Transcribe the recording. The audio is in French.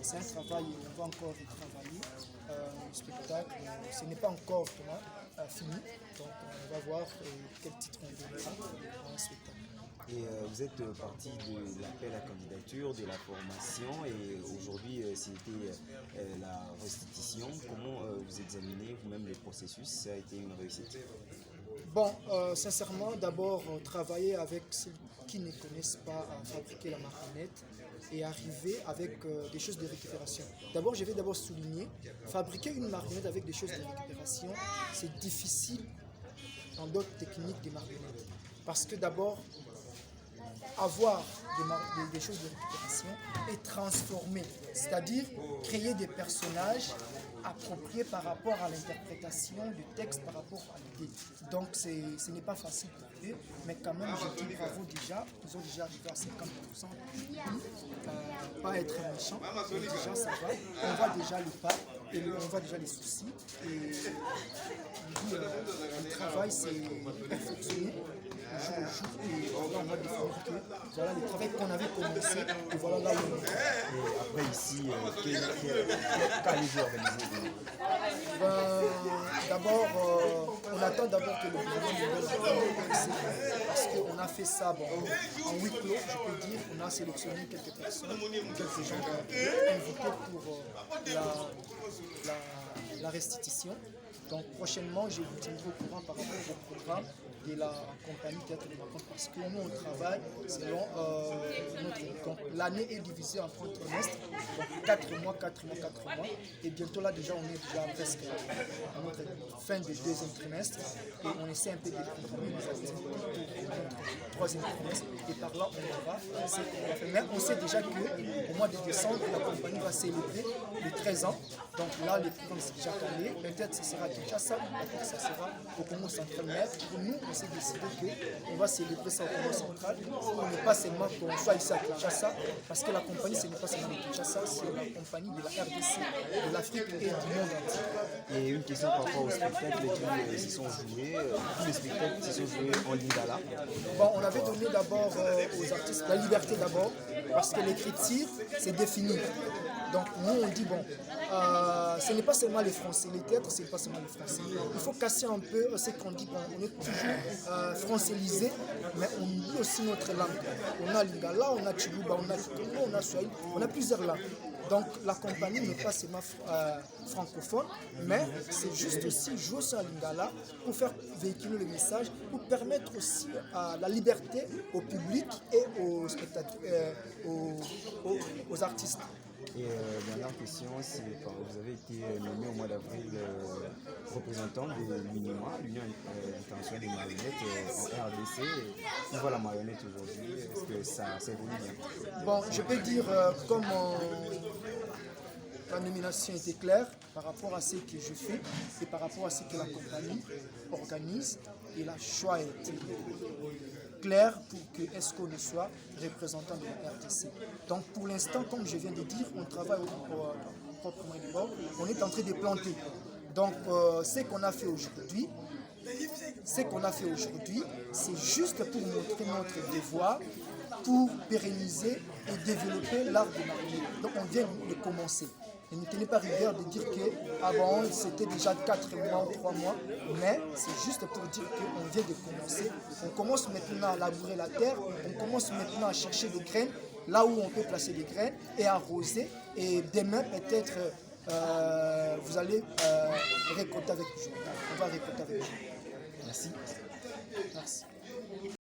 c'est un travail et on va encore y travailler. Le spectacle, ce n'est pas encore fini, donc on va voir quel titre on donnera à un spectacle. Et vous êtes parti de l'appel à candidature, de la formation, et aujourd'hui c'était la restitution. Comment vous examinez vous-même le processus? Ça a été une réussite? Bon, sincèrement, d'abord travailler avec ceux qui ne connaissent pas à fabriquer la marionnette et arriver avec des choses de récupération. D'abord, je vais d'abord souligner, fabriquer une marionnette avec des choses de récupération, c'est difficile dans d'autres techniques des marionnettes. Parce que d'abord, avoir des choses de récupération et transformer, c'est-à-dire créer des personnages appropriés par rapport à l'interprétation du texte, par rapport à l'idée. Donc ce n'est pas facile pour eux, mais quand même je dis bravo déjà, ils ont déjà arrivé à 50%, pas être méchant, mais déjà ça va, on voit déjà les pas, et on voit déjà les soucis, et le travail c'est perfectionner. Jour au jour, et voilà, on va définir que voilà le travail qu'on avait commencé et voilà là où on est. Et après ici, qu'allez-vous organiser? D'abord, on attend d'abord que le gouvernement nous donne accès parce qu'on a fait ça en huis clos, je peux dire. On a sélectionné quelques personnes, quelques gens invités pour la restitution. Donc prochainement, je vous tiendrai au courant par rapport au programme de la compagnie Théâtre des Rencontres parce que nous, on travaille selon notre... Donc l'année est divisée en 30 trimestres, donc 4 mois, 4 mois, 4 mois. Et bientôt là, déjà, on est déjà presque à notre fin du deuxième trimestre et on essaie un peu de programmer les activités pour notre troisième trimestre. Et par là, on verra ce qu'on va faire. Mais on sait déjà qu'au mois de décembre, la compagnie va célébrer les 13 ans. Donc là, les programmes sont déjà calés. Peut-être que ce sera Kinshasa, peut-être que ça sera au Congo central. Mais pour nous, on s'est décidé qu'on va célébrer ça au Congo central. On n'est pas seulement qu'on soit ici à Kinshasa, parce que la compagnie, ce n'est pas seulement de Kinshasa, c'est la compagnie de la RDC, de l'Afrique et du monde entier. Et une question par rapport aux spectacles qui se sont joués. Tous les spectacles qui se sont joués en lingala. Bon, on avait donné d'abord aux artistes la liberté d'abord, parce que l'écriture, c'est défini. Donc nous, on dit, bon, ce n'est pas seulement les Français, les théâtres, ce n'est pas seulement les Français. Il faut casser un peu ce qu'on dit, bon, on est toujours françailisé, mais on oublie aussi notre langue. On a lingala, on a Chiluba, on a Kikongo, on a Swahili, on a plusieurs langues. Donc la compagnie n'est pas seulement francophone, mais c'est juste aussi jouer sur la lingala pour faire véhiculer le message, pour permettre aussi la liberté au public et aux spectateurs, aux artistes. Et dernière question, vous avez été nommé au mois d'avril représentant de l'UNIMA, l'Union internationale des marionnettes en RDC. Et voilà la marionnette aujourd'hui, est-ce que ça évolue bien? Bon, je peux dire comme la nomination était claire par rapport à ce que je fais et par rapport à ce que la compagnie organise, et la choix a été clair pour que ESCO ne soit représentant de la RDC. Donc pour l'instant, comme je viens de dire, on travaille proprement du bord, on est en train de planter. Donc ce qu'on a fait aujourd'hui, c'est juste pour montrer notre devoir, pour pérenniser et développer l'art de marionnette. Donc on vient de commencer. Et ne tenez pas rigueur de dire qu'avant c'était déjà 4 mois ou 3 mois, mais c'est juste pour dire qu'on vient de commencer. On commence maintenant à labourer la terre, on commence maintenant à chercher des graines, là où on peut placer des graines et arroser. Et demain peut-être vous allez récolter avec le jour. On va récolter avec le jour. Merci. Merci.